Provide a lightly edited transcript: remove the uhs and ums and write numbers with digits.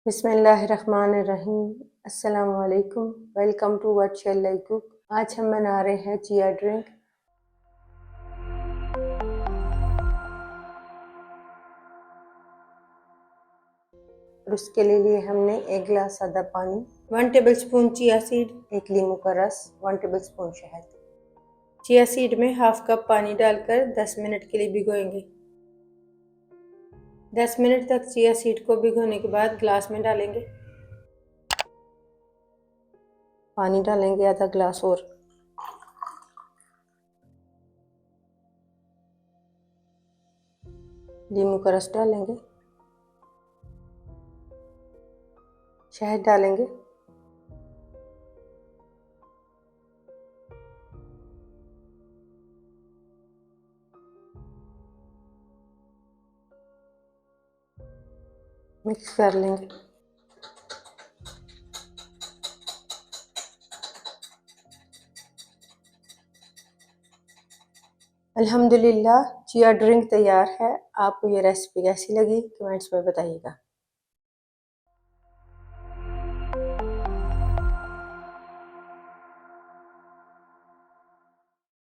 बिस्मिल्लाहिर्रहमानिर्रहीम। अस्सलाम वालेकुम। Welcome to what shall I cook. आज हम बना रहे हैं चिया ड्रिंक। और उसके लिए हमने 1 गिलास सादा पानी, 1 टेबलस्पून चिया सीड, 1 नींबू का रस, 1 टेबलस्पून शहद। चिया सीड में हाफ कप पानी डालकर 10 मिनट के लिए भिगोएंगे। 10 मिनट तक चिया सीड को भिगोने के बाद ग्लास में डालेंगे। पानी डालेंगे आधा गिलास और। नींबू का रस डालेंगे। शहद डालेंगे। मिक्स कर लेंगे। अल्हम्दुलिल्लाह चिया ड्रिंक तैयार है। आपको ये रेसिपी कैसी लगी कमेंट्स में बताइएगा।